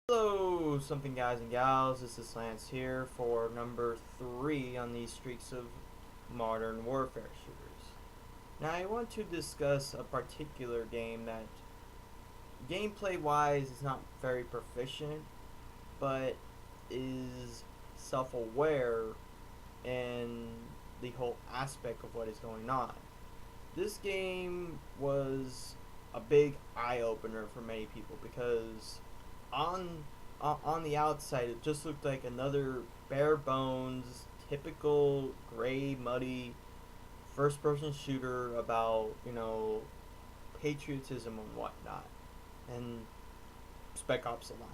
Hello, something guys and gals. This is Lance here for number 3 on these streaks of modern warfare shooters. Now, I want to discuss a particular game that, gameplay-wise, is not very proficient, but is self-aware in the whole aspect of what is going on. This game was a big eye-opener for many people because on on the outside it just looked like another bare bones typical gray muddy first person shooter about patriotism and whatnot, and Spec Ops a lot.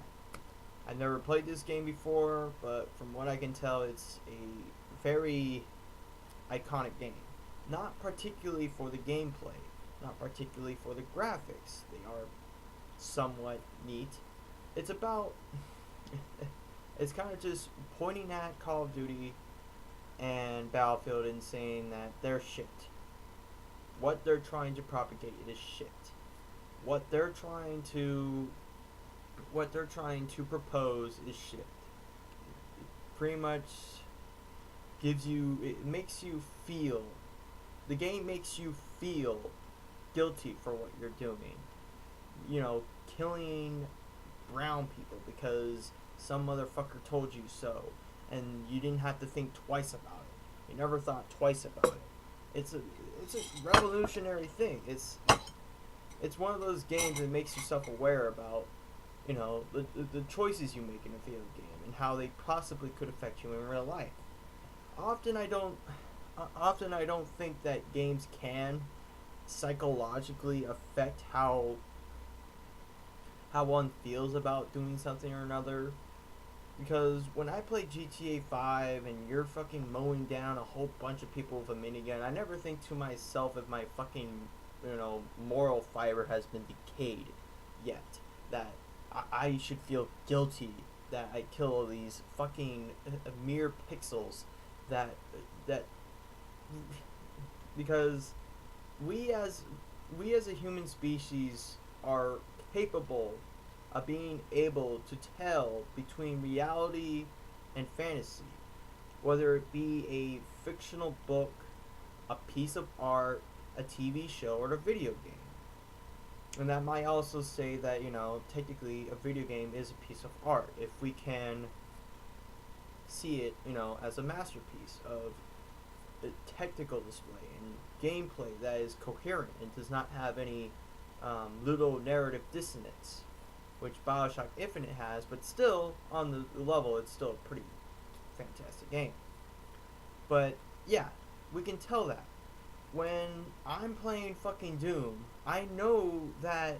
I've never played this game before, but from what I can tell, it's a very iconic game. Not particularly for the gameplay, not particularly for the graphics. They are somewhat neat. It's about it's kind of just pointing at Call of Duty and Battlefield and saying that they're shit. What they're trying to propagate is shit. What they're trying to propose is shit. It pretty much it makes you feel, the game makes you feel guilty for what you're doing. Killing brown people because some motherfucker told you so, and you didn't have to think twice about it. You never thought twice about it. It's a revolutionary thing. It's one of those games that makes you self-aware about the choices you make in a video game and how they possibly could affect you in real life. Often I don't think that games can psychologically affect how one feels about doing something or another. Because when I play GTA 5 and you're fucking mowing down a whole bunch of people with a minigun, I never think to myself if my fucking, moral fiber has been decayed yet. That I should feel guilty that I kill these fucking mere pixels that because we as a human species are capable of being able to tell between reality and fantasy, whether it be a fictional book, a piece of art, a TV show, or a video game. And that might also say that, technically a video game is a piece of art if we can see it, as a masterpiece of a technical display and gameplay that is coherent and does not have any little narrative dissonance, which Bioshock Infinite has, but still, on the level, it's still a pretty fantastic game. But, yeah, we can tell that. When I'm playing fucking Doom, I know that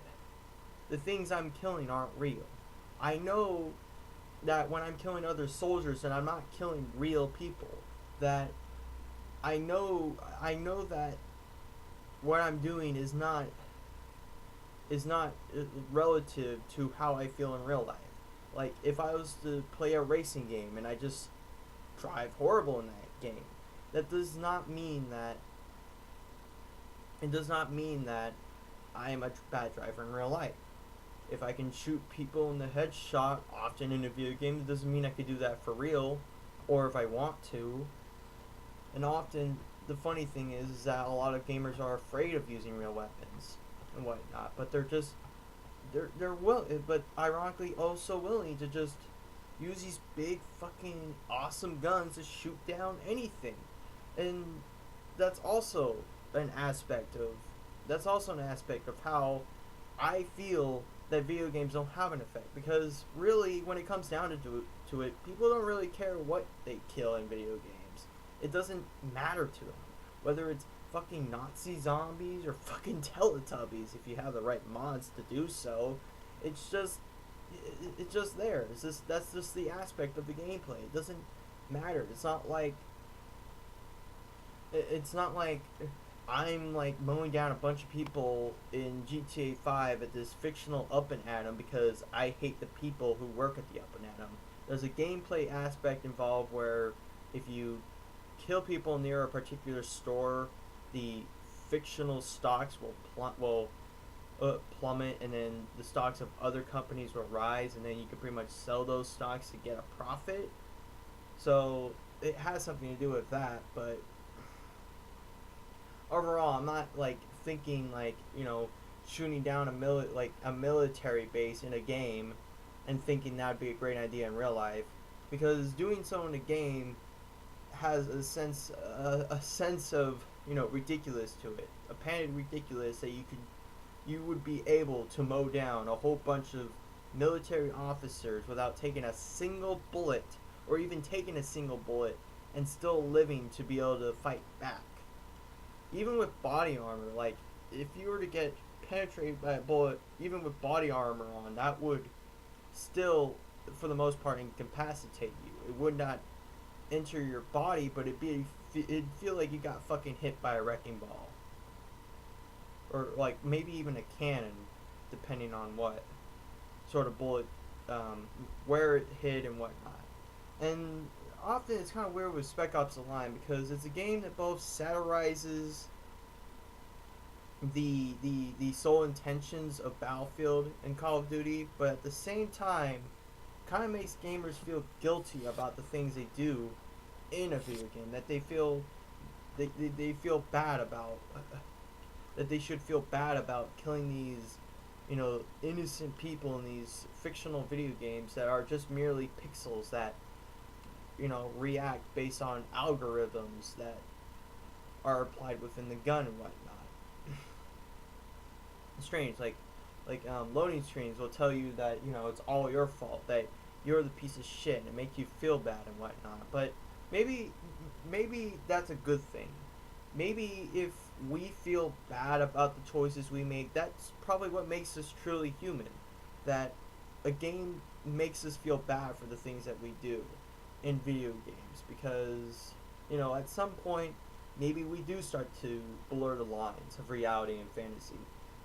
the things I'm killing aren't real. I know that when I'm killing other soldiers and I'm not killing real people, that I know that what I'm doing is not relative to how I feel in real life. Like, if I was to play a racing game and I just drive horrible in that game, that does not mean that I am a bad driver in real life. If I can shoot people in the headshot often in a video game, it doesn't mean I could do that for real, or if I want to. And often, the funny thing is that a lot of gamers are afraid of using real weapons and whatnot, but but ironically also willing to just use these big fucking awesome guns to shoot down anything. And that's also an aspect of how I feel that video games don't have an effect, because really when it comes down to it, people don't really care what they kill in video games. It doesn't matter to them whether it's fucking Nazi zombies or fucking Teletubbies if you have the right mods to do so. It's just there. That's just the aspect of the gameplay. It doesn't matter. It's not like I'm like mowing down a bunch of people in GTA 5 at this fictional Up and Atom because I hate the people who work at the Up and Atom. There's a gameplay aspect involved where if you kill people near a particular store, the fictional stocks will plummet, and then the stocks of other companies will rise, and then you can pretty much sell those stocks to get a profit. So it has something to do with that, but overall, I'm not like thinking like shooting down a military base in a game, and thinking that'd be a great idea in real life, because doing so in a game has a sense of ridiculous to it, a padded ridiculous that you would be able to mow down a whole bunch of military officers without taking a single bullet, or even taking a single bullet, and still living to be able to fight back. Even with body armor, like if you were to get penetrated by a bullet, even with body armor on, that would still, for the most part, incapacitate you. It would not enter your body, but it'd feel like you got fucking hit by a wrecking ball, or like maybe even a cannon, depending on what sort of bullet, where it hit and whatnot. And often it's kind of weird with Spec Ops: The Line, because it's a game that both satirizes the sole intentions of Battlefield and Call of Duty, but at the same time kind of makes gamers feel guilty about the things they do in a video game, that they feel feel bad about, that they should feel bad about killing these innocent people in these fictional video games that are just merely pixels that react based on algorithms that are applied within the gun and whatnot. Strange, like loading screens will tell you that it's all your fault, that you're the piece of shit, and it makes you feel bad and whatnot. But maybe that's a good thing. Maybe if we feel bad about the choices we make, that's probably what makes us truly human. That a game makes us feel bad for the things that we do in video games, because at some point maybe we do start to blur the lines of reality and fantasy.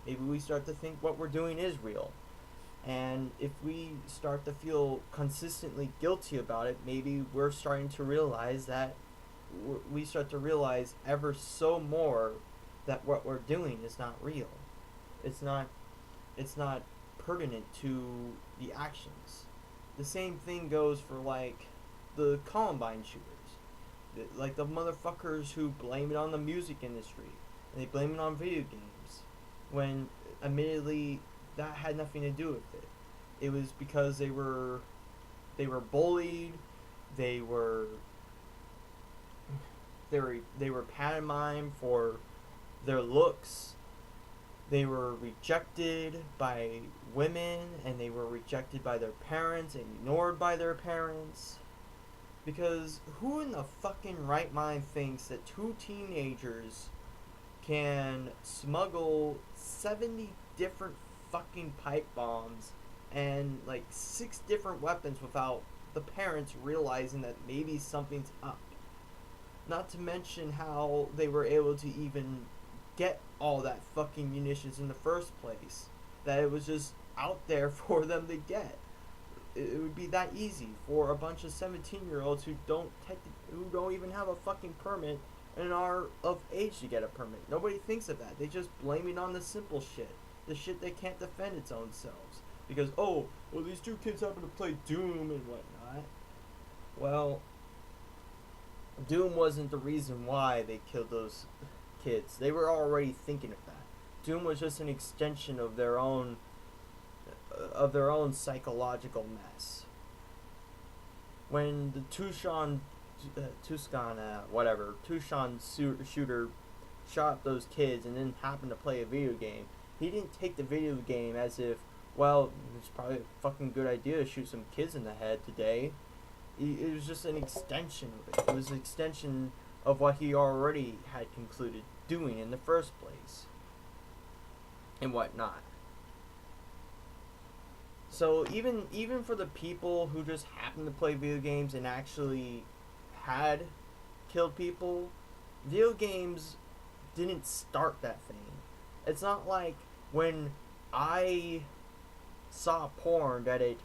Maybe we start to think what we're doing is real. And if we start to feel consistently guilty about it, maybe we're starting to realize that we start to realize ever so more that what we're doing is not real. It's not pertinent to the actions. The same thing goes for like the Columbine shooters. Like the motherfuckers who blame it on the music industry, and they blame it on video games, when admittedly that had nothing to do with it. It was because they were bullied, they were pantomimed for their looks, they were rejected by women, and they were rejected by their parents and ignored by their parents. Because who in the fucking right mind thinks that two teenagers can smuggle 70 different fucking pipe bombs and like 6 different weapons without the parents realizing that maybe something's up? Not to mention how they were able to even get all that fucking munitions in the first place. That it was just out there for them to get. It would be that easy for a bunch of 17-year-olds who don't even have a fucking permit and are of age to get a permit. Nobody thinks of that. They just blame it on the simple shit. The shit that can't defend its own selves. Because, these two kids happen to play Doom and whatnot. Well, Doom wasn't the reason why they killed those kids. They were already thinking of that. Doom was just an extension of their own psychological mess. When the Tucson shooter shot those kids and then happened to play a video game, he didn't take the video game as if, well, it's probably a fucking good idea to shoot some kids in the head today. It was just an extension of it. It was an extension of what he already had concluded doing in the first place. And whatnot. So even for the people who just happen to play video games and actually had killed people, video games didn't start that thing. It's not like when I saw porn that it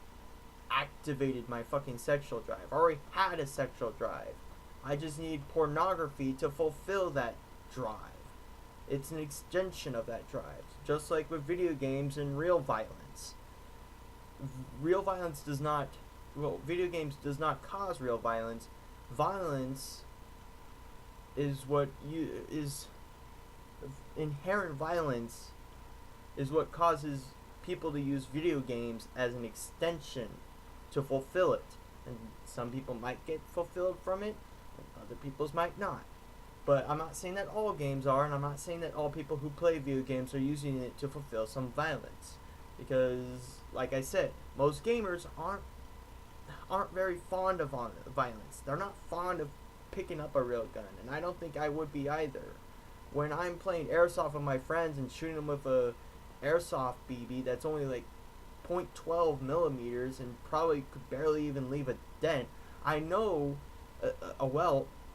activated my fucking sexual drive. I already had a sexual drive. I just need pornography to fulfill that drive. It's an extension of that drive. just like with video games and real violence. Real violence does not, well, video games does not cause real violence. Violence is what you is inherent violence is what causes people to use video games as an extension to fulfill it. And some people might get fulfilled from it, and other people's might not. But I'm not saying that all games are, and I'm not saying that all people who play video games are using it to fulfill some violence. Because, like I said, most gamers aren't very fond of violence. They're not fond of picking up a real gun, and I don't think I would be either. When I'm playing airsoft with my friends and shooting them with a airsoft BB that's only like .12 millimeters and probably could barely even leave a dent, I know,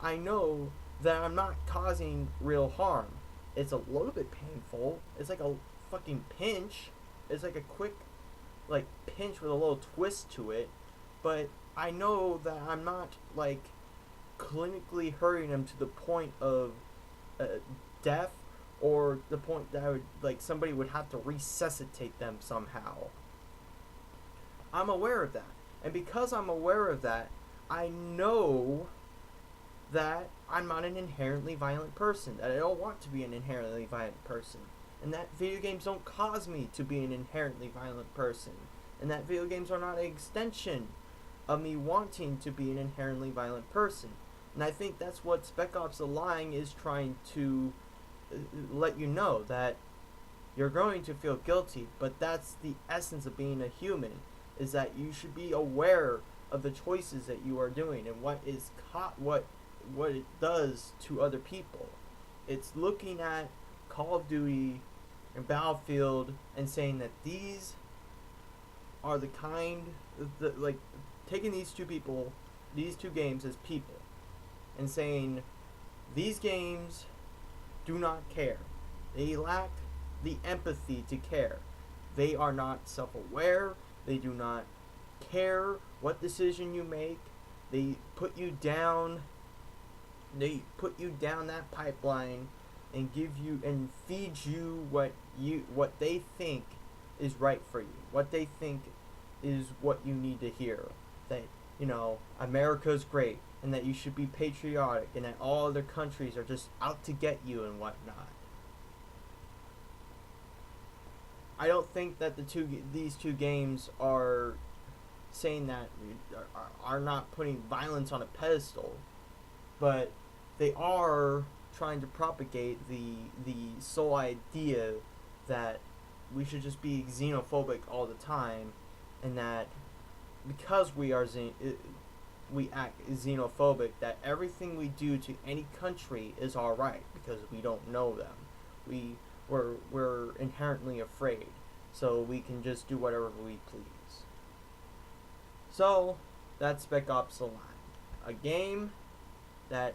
I know that I'm not causing real harm. It's a little bit painful. It's like a fucking pinch. It's like a quick, like, pinch with a little twist to it. But I know that I'm not, like, clinically hurting them to the point of death, or the point that I would, like, somebody would have to resuscitate them somehow. I'm aware of that. And because I'm aware of that, I know that I'm not an inherently violent person, that I don't want to be an inherently violent person, and that video games don't cause me to be an inherently violent person, and that video games are not an extension of me wanting to be an inherently violent person. And I think that's what Spec Ops: The Line is trying to let you know, that you're going to feel guilty, but that's the essence of being a human, is that you should be aware of the choices that you are doing and what it does to other people. It's looking at Call of Duty and Battlefield and saying that these are the kind, like, taking these two games as people, and saying these games do not care. They lack the empathy to care. They are not self-aware. They do not care what decision you make. They put you down. They put you down that pipeline and feed you what they think is right for you. What they think is what you need to hear. That, America's great, and that you should be patriotic, and that all other countries are just out to get you and whatnot. I don't think that these two games are saying that, are not putting violence on a pedestal, but they are trying to propagate the sole idea that we should just be xenophobic all the time, and that because we act xenophobic, that everything we do to any country is alright because we don't know them. We're inherently afraid, so we can just do whatever we please. So that's Spec Ops: The Line, a game that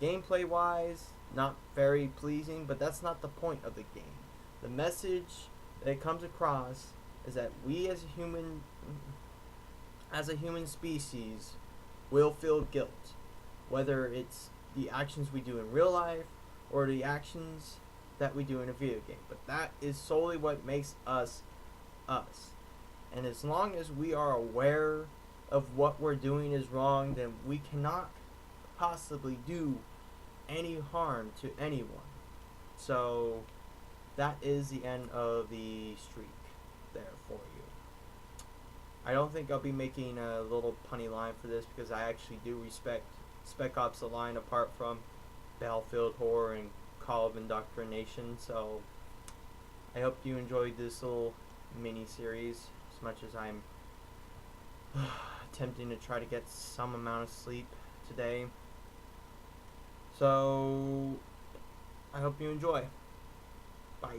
gameplay wise not very pleasing, but that's not the point of the game. The message that it comes across is that we as a human species will feel guilt, whether it's the actions we do in real life or the actions that we do in a video game. But that is solely what makes us us. And as long as we are aware of what we're doing is wrong, then we cannot possibly do any harm to anyone. So that is the end of the streak there for you. I don't think I'll be making a little punny line for this, because I actually do respect Spec Ops: The Line apart from Battlefield Horror and Call of Indoctrination. So I hope you enjoyed this little mini series as much as I'm attempting to try to get some amount of sleep today. So I hope you enjoy. Bye.